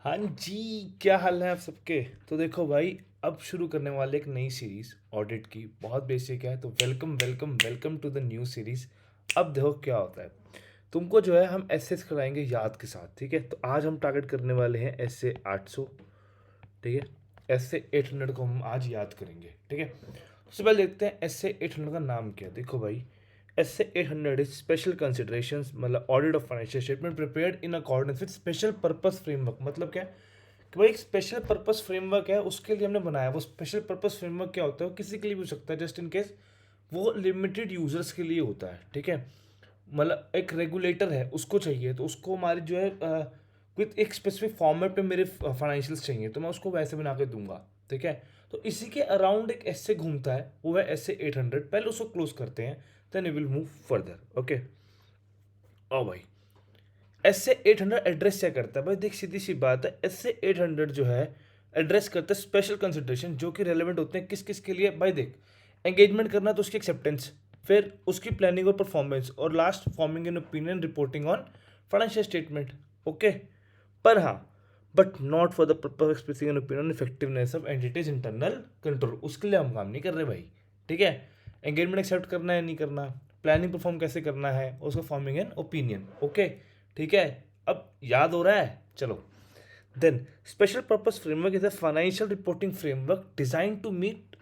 हाँ जी, क्या हाल है आप सबके। तो देखो भाई, अब शुरू करने वाले एक नई सीरीज ऑडिट की, बहुत बेसिक है। तो welcome welcome welcome to the new series. अब देखो क्या होता है। तुमको जो है हम एसेस कराएंगे याद के साथ, ठीक है। तो आज हम टारगेट करने वाले हैं एसए 800, ठीक है। एसए 800 को हम आज याद करेंगे, ठीक है। सबसे पहले देखते हैं एसए 800 का नाम क्या है। देखो भाई, एसए 800 इज स्पेशल कंसिडरेशंस, मतलब audit of financial statement prepared in accordance with special purpose framework. मतलब क्या है कि भाई एक स्पेशल पर्पस फ्रेमवर्क है, उसके लिए हमने बनाया। वो स्पेशल पर्पस फ्रेमवर्क क्या होता है, वो किसी के लिए भी हो सकता है, जस्ट इन केस वो लिमिटेड यूजर्स के लिए होता है, ठीक है। मतलब एक रेगुलेटर है, उसको चाहिए तो उसको हमारी जो है विथ एक स्पेसिफिक फॉर्मेट पे मेरे फाइनेंशियल्स चाहिए, तो मैं उसको वैसे बना के दूंगा, ठीक है। तो इसी के अराउंड एक ऐसे घूमता है, वो है ऐसे 800। पहले उसको क्लोज करते हैं, then we will move further. Okay, ओ भाई, एस से 800 एड्रेस क्या करता है भाई। देख, सीधी सी बात है, एस से 800 जो है एड्रेस करता है स्पेशल कंसिडरेशन जो कि रेलेवेंट होते हैं किस किस के लिए भाई। देख, एंगेजमेंट करना तो उसकी एक्सेप्टेंस, फिर उसकी प्लानिंग और परफॉर्मेंस, और last forming an opinion reporting on financial statement. Okay, पर हाँ, but not for the purpose expressing an opinion effectiveness of entities internal control. उसके लिए हम काम नहीं कर रहे भाई, ठीक है। एंगेजमेंट एक्सेप्ट करना है नहीं करना, प्लानिंग परफॉर्म कैसे करना है, उसका फॉर्मिंग एन ओपिनियन। ओके, ठीक है। अब याद हो रहा है, चलो। Then special purpose framework is a financial reporting framework design to meet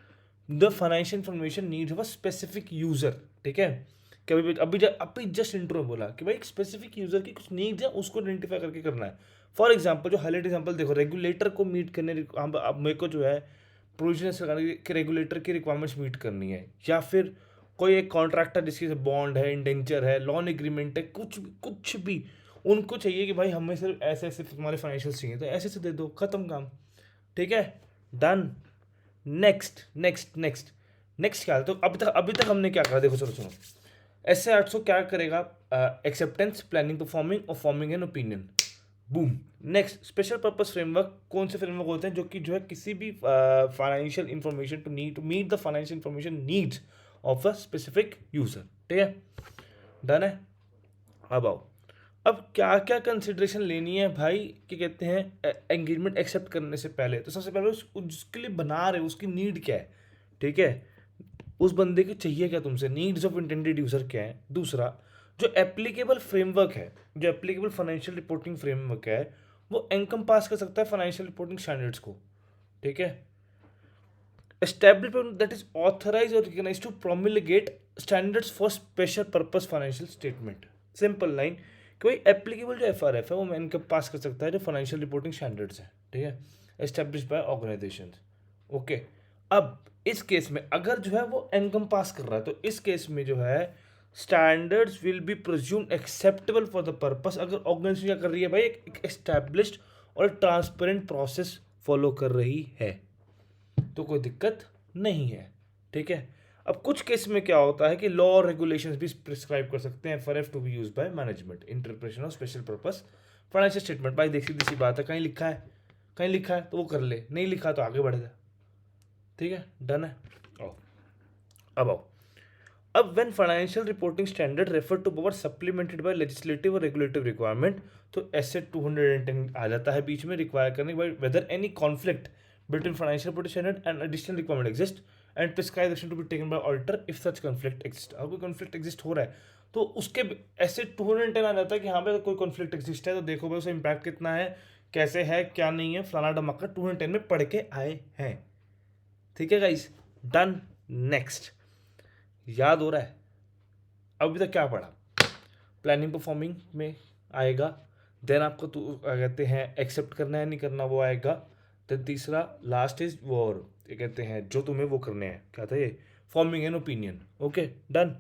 the financial information need of a specific user, ठीक है। कि अभी जस्ट इंट्रो में बोला कि भाई एक स्पेसिफिक यूजर की कुछ नीड्स है, उसको आइडेंटिफाई करके करना है। फॉर एग्जाम्पल, जो हाईलाइट एग्जाम्पल देखो, रेगुलेटर को मीट करने, अब मेरे को जो है प्रोविजन के रेगुलेटर की रिक्वायरमेंट्स मीट करनी है, या फिर कोई एक कॉन्ट्रैक्टर जिसकी बॉन्ड है, इंडेंचर है, लोन एग्रीमेंट है, कुछ भी उनको चाहिए कि भाई हमें सिर्फ ऐसे ऐसे तुम्हारे फाइनेंशियल चाहिए, तो ऐसे ऐसे दे दो, खत्म काम, ठीक है, done. Next next next next क्या है। तो अभी तक हमने क्या करा, देखो चलो सुनो। एस से 800 क्या करेगा, एक्सेप्टेंस, प्लानिंग, परफॉर्मिंग और forming an opinion, boom. Next, special purpose framework, कौन से फ्रेमवर्क होते हैं जो कि जो है किसी भी financial information to meet the financial information needs of a specific user, ठीक है, डन है। अब आओ, अब क्या क्या कंसिडरेशन लेनी है भाई, क्या कहते हैं, एंगेजमेंट एक्सेप्ट करने से पहले। तो सबसे पहले उसके लिए बना रहे हो, उसकी नीड क्या है, ठीक है। उस बंदे की चाहिए क्या तुमसे, नीड्स ऑफ इंटेंडेड यूजर क्या है। दूसरा, जो एप्लीकेबल फ्रेमवर्क है, जो एप्लीकेबल फाइनेंशियल रिपोर्टिंग फ्रेमवर्क है, वो एनकम पास कर सकता है फाइनेंशियल रिपोर्टिंग स्टैंडर्ड्स को, ठीक है। Establishment that is authorise or recognise to promulgate standards for special purpose financial statement. Simple line कि भाई एप्लीकेबल जो एफआरएफ है वो इनकम पास कर सकता है जो फाइनेंशियल रिपोर्टिंग स्टैंडर्ड्स है, ठीक है, एस्टेब्लिश बाय ऑर्गेनाइजेशन। ओके, अब इस केस में अगर जो है वो इनकम पास कर रहा है, तो इस केस में जो है standards will be presumed acceptable for the purpose. अगर ऑर्गेनाइजेशन क्या कर रही है भाई, एक एस्टैब्लिश्ड और ट्रांसपेरेंट प्रोसेस फॉलो कर रही है, तो कोई दिक्कत नहीं है, ठीक है। अब कुछ केस में क्या होता है कि लॉ और रेगुलेशंस भी प्रिस्क्राइब कर सकते हैं for F two be use by management interpretation of special purpose financial statement. भाई देख, सीधी सी बात है, कहीं लिखा है, कहीं लिखा है तो वो कर ले, नहीं लिखा तो आगे बढ़ जा, ठीक है, डन है। आओ, अब आओ, अब when financial reporting standard refer to power supplemented by legislative और रेगुलेटिव रिक्वायरमेंट, तो एस 210 आ जाता है बीच में, रिक्वायर करने के whether any conflict between financial reporting standard and additional requirement exist and prescribe action to be taken by auditor if such conflict exist. अगर कोई कॉन्फ्लिक्ट एग्जिस्ट हो रहा है तो उसके ऐसे 210 आ जाता है कि हाँ भाई कोई कॉन्फ्लिक्ट एग्जिस्ट है, तो देखो भाई उसका इंपैक्ट कितना है, कैसे है, क्या नहीं है, फलाना डमक्का 210 में पढ़ के आए हैं, ठीक है गाइस, डन। नेक्स्ट, याद हो रहा है अभी तक क्या पढ़ा। प्लानिंग परफॉर्मिंग में आएगा, देन आपको तो क्या कहते हैं एक्सेप्ट करना है नहीं करना, वो आएगा। देन तीसरा लास्ट इज वो, और ये कहते हैं जो तुम्हें वो करने हैं, क्या था ये, forming an opinion. Okay, done.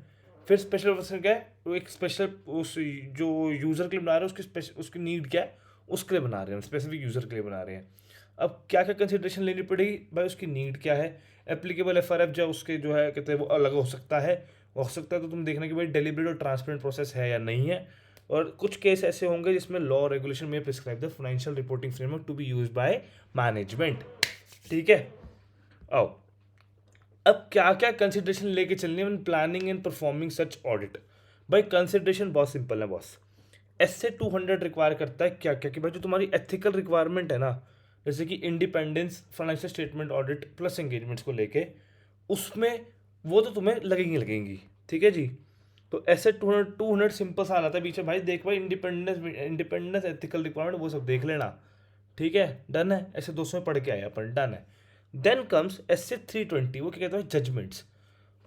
फिर स्पेशल वर्सन क्या है, वो एक स्पेशल उस जो यूज़र के लिए बना रहे हैं उसकी उसकी नीड क्या है, उसके लिए बना रहे हैं, स्पेसिफिक यूज़र के लिए बना रहे हैं। अब क्या क्या कंसिडरेशन लेनी पड़ेगी भाई, उसकी नीड क्या है, एप्लीकेबल एफ आर एफ जो उसके जो है कहते हैं वो अलग हो सकता है तो तुम देखना कि भाई डेलिबरेट और ट्रांसपेरेंट प्रोसेस है या नहीं है। और कुछ केस ऐसे होंगे जिसमें लॉ रेगुलेशन में prescribe the financial reporting framework to be use by management, ठीक है। आओ, अब क्या क्या कंसिडरेशन लेके चलनी है planning and performing such audit. भाई कंसिडरेशन बहुत सिंपल है बॉस। एसए 200 रिक्वायर करता है क्या क्या, कि भाई जो तुम्हारी एथिकल रिक्वायरमेंट है ना, जैसे कि independence, financial statement audit plus engagements को लेके, उसमें वो तो तुम्हें लगेंगी, ठीक है जी। तो ऐसे 200 सिंपल सा आ जाता है बीच में, भाई देख भाई इंडिपेंडेंस एथिकल रिक्वायरमेंट वो सब देख लेना, ठीक है, डन है। ऐसे 200 में पढ़ के आए अपन, डन है। देन कम्स एसए 320, वो क्या कहता है, जजमेंट्स।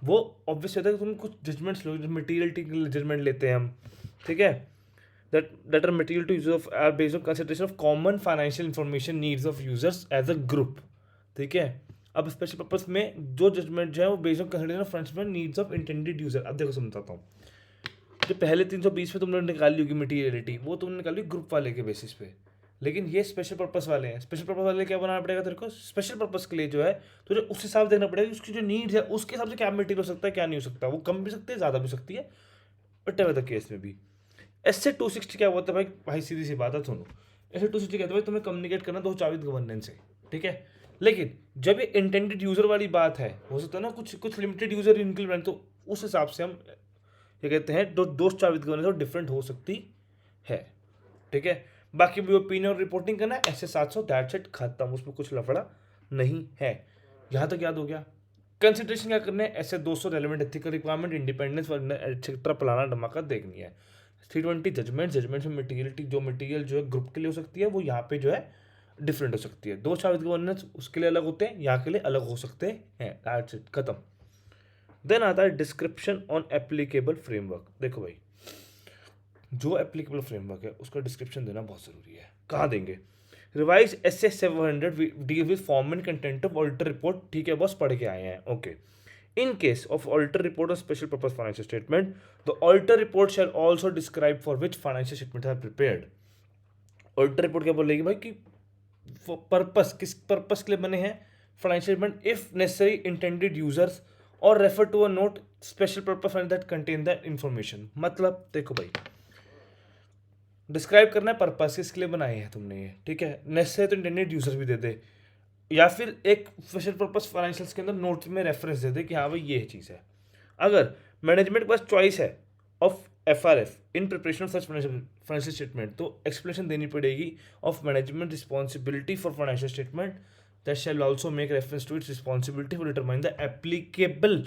वो ऑब्वियस होता है कि तुम कुछ जजमेंट्स लो, मटीरियलिटी के लिए जजमेंट लेते हैं हम, ठीक है, that are material to use of are based on consideration of common financial information needs of users as a group, ठीक है। अब स्पेशल पर्पस में जो जजमेंट जो है वो based on consideration of financial needs of intended user. अब देखो समझाता हूँ, जो पहले 320 में तुमने निकाली होगी मटीरियलिटी, वो तुमने निकाली ग्रुप वाले के बेसिस पे, लेकिन ये स्पेशल पर्पस वाले हैं। स्पेशल पर्पस वाले क्या बनाना पड़ेगा तेरे को, स्पेशल पर्पस के लिए जो है तुझे उस हिसाब देखना पड़ेगा उसकी जो नीड्स है उसके हिसाब से क्या मटीरियल हो सकता है क्या नहीं हो सकता। वो कम भी सकती है, ज़्यादा भी सकती है, बट एवर द केस में भी। एसए 260 क्या होता है भाई, भाई सीधी सी बात है सुनो, एसए 260 कहता है भाई तुम्हें कम्युनिकेट करना 2 गवर्नेंस है, ठीक है। लेकिन जब ये इंटेंडेड यूजर वाली बात है, हो सकता है ना कुछ कुछ लिमिटेड यूजर इंक्लूड, तो उस हिसाब से हम ये कहते हैं दो चावित गवर्नेंस डिफरेंट हो सकती है, ठीक है। बाकी भी ओपिनियन और रिपोर्टिंग करना है ऐसे 700 दैट सेट खत्म, उसमें कुछ लफड़ा नहीं है। यहाँ तक याद हो गया। कंसिडरेशन क्या करना है, ऐसे 200 relevant ethical requirement, independence etcetera प्लाना धमाका देखनी है। 320 जजमेंट में मटीरियलिटी, जो मटीरियल जो है ग्रुप के लिए हो सकती है वो यहाँ पे जो है डिफरेंट हो सकती है। 2 चावित गवर्नेंस उसके लिए अलग होते हैं, यहाँ के लिए अलग हो सकते हैं, दैट्स इट खत्म। देन आता है डिस्क्रिप्शन ऑन एप्लीकेबल फ्रेमवर्क। देखो भाई जो एप्लीकेबल फ्रेमवर्क है उसका डिस्क्रिप्शन देना बहुत ज़रूरी है। कहाँ देंगे, revise SA 700 deal with form and content of auditor report, ठीक है बॉस, पढ़ के आए हैं, okay. In case of auditor report or special purpose financial statement, the auditor report shall also describe for which financial statements are prepared. Auditor report क्या बोलेगी भाई कि पर्पस किस पर्पस के लिए बने हैं financial statement, if necessary intended users or refer to a note special purpose that contain that information. मतलब देखो भाई डिस्क्राइब करना है पर्पस किसके लिए बनाए हैं तुमने ये, ठीक है। नेसेसरी तो इंटेंडेड यूजर भी दे दे, या फिर एक स्पेशल पर्पस फाइनेंशियल्स के अंदर नोट में रेफरेंस दे दे कि हाँ भाई ये चीज़ है। अगर मैनेजमेंट के पास चॉइस है of FRF in preparation of such financial statement, तो एक्सप्लेनेशन देनी पड़ेगी of management responsibility for financial statement that shall also make reference to its responsibility for determine the applicable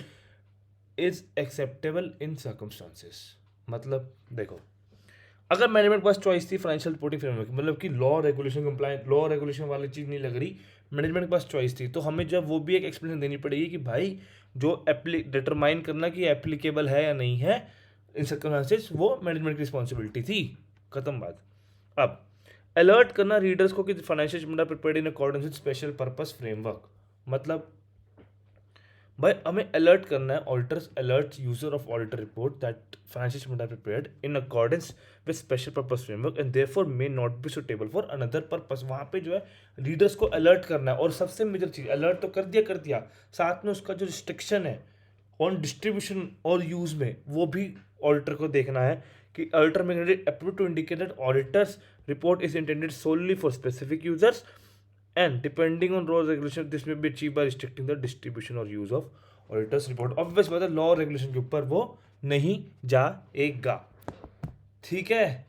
is acceptable in circumstances. मतलब देखो अगर management के पास choice थी financial reporting framework, मतलब कि law regulation compliant, law regulation वाली चीज़ नहीं लग रही, मैनेजमेंट के पास चॉइस थी, तो हमें जब वो भी एक एक्सप्लेनेशन देनी पड़ेगी कि भाई जो डिटरमाइन करना कि एप्लीकेबल है या नहीं है इन सर्कमस्टेंसेस, वो मैनेजमेंट की रिस्पॉन्सिबिलिटी थी, खत्म बात। अब अलर्ट करना रीडर्स को कि financial statement are prepared in accordance with special purpose framework. मतलब भाई हमें अलर्ट करना है, auditors alert user of auditor report that financial statement are prepared in accordance with special purpose framework and therefore may not be suitable for another purpose. वहाँ पे जो है readers को अलर्ट करना है, और सबसे मेजर चीज़ अलर्ट तो कर दिया, साथ में उसका जो रिस्ट्रिक्शन है ऑन डिस्ट्रीब्यूशन और यूज में वो भी ऑडिटर को देखना है कि auditor may approve to indicate that auditor's report is intended solely for specific users and depending on law regulation this may be achieved by restricting the distribution or use of auditors report। obvious बात है law regulation के ऊपर वो नहीं जाएगा, ठीक है।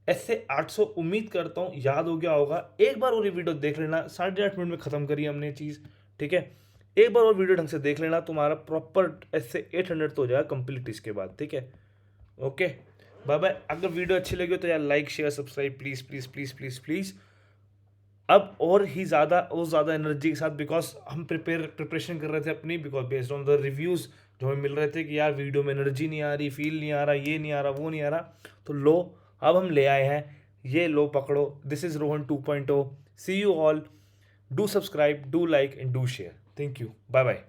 ऐसे 800 उम्मीद करता हूँ याद हो गया होगा। एक बार और ये वीडियो देख लेना, 8.5 मिनट में ख़त्म करी हमने चीज़, ठीक है। एक बार और वीडियो ढंग से देख लेना, तुम्हारा प्रॉपर ऐसे 800 तो हो जाएगा कंप्लीट इसके बाद, ठीक है। Okay bye bye. अगर वीडियो अच्छी लगी हो तो यार like share subscribe please please please please please. अब और ही ज़्यादा एनर्जी के साथ, बिकॉज हम प्रिपरेशन कर रहे थे अपनी, because based on the reviews जो हमें मिल रहे थे कि यार वीडियो में एनर्जी नहीं आ रही, फील नहीं आ रहा, ये नहीं आ रहा, वो नहीं आ रहा, तो लो अब हम ले आए हैं, ये लो पकड़ो। This is Rohan 2.0। See you all, do subscribe, do like and do share. Thank you, bye bye.